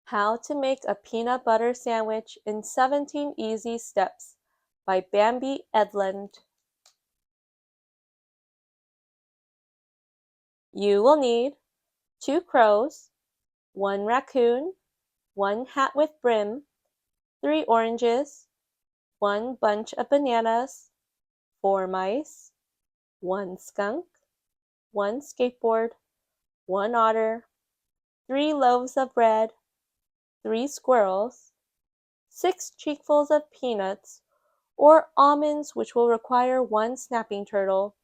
How to Make a Peanut Butter Sandwich in 17 Easy Steps by Bambi Edlund. You will need 2 crows, 1 raccoon, 1 hat with brim, 3 oranges, 1 bunch of bananas, 4 mice, 1 skunk, 1 skateboard, 1 otter, 3 loaves of bread, 3 squirrels, 6 cheekfuls of peanuts or almonds, which will require 1 snapping turtle,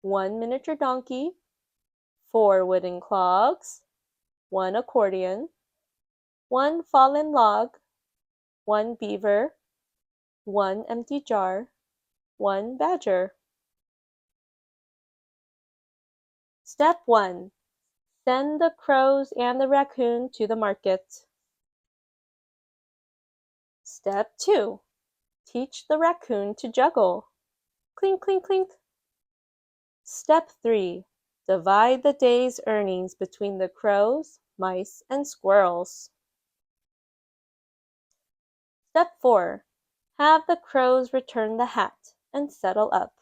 1 miniature donkey, 4 wooden clogs, 1 accordion, 1 fallen log, 1 beaver, 1 empty jar, 1 badger. Step 1. Send the crows and the raccoon to the market. Step 2. Teach the raccoon to juggle. Clink, clink, clink. Step 3. Divide the day's earnings between the crows, mice, and squirrels. Step 4. Have the crows return the hat and settle up.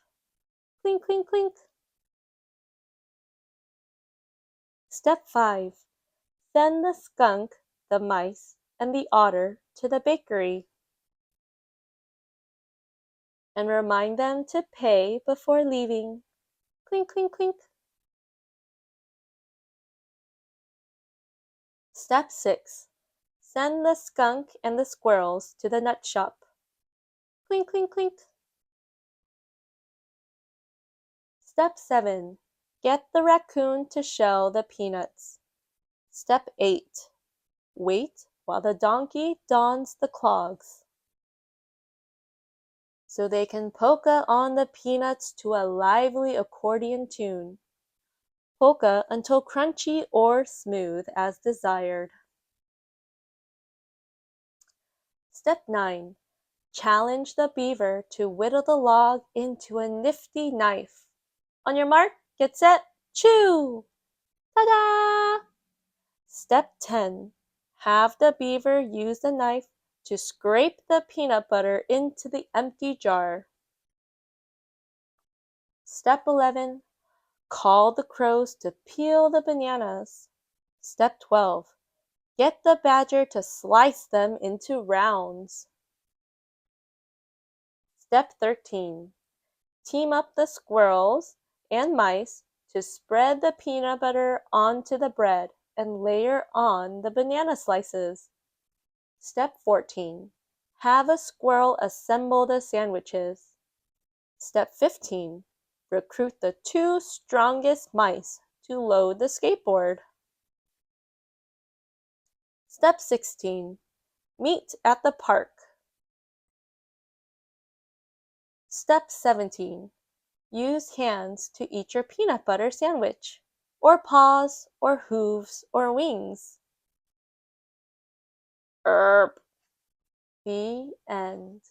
Clink, clink, clink. Step 5. Send the skunk, the mice, and the otter to the bakery. And remind them to pay before leaving. Clink, clink, clink. Step 6. Send the skunk and the squirrels to the nut shop. Clink, clink, clink. Step 7. Get the raccoon to shell the peanuts. Step 8. Wait while the donkey dons the clogs, so they can polka on the peanuts to a lively accordion tune. Polka until crunchy or smooth as desired. Step 9. Challenge the beaver to whittle the log into a nifty knife. On your mark, get set, chew! Ta-da! Step 10. Have the beaver use the knife to scrape the peanut butter into the empty jar. Step 11. Call the crows to peel the bananas. Step 12. Get the badger to slice them into rounds. Step 13. Team up the squirrels and mice to spread the peanut butter onto the bread and layer on the banana slices. Step 14. Have a squirrel assemble the sandwiches. Step 15. Recruit the 2 strongest mice to load the skateboard. Step 16. Meet at the park. Step 17. Use hands to eat your peanut butter sandwich, or paws, or hooves, or wings. The end.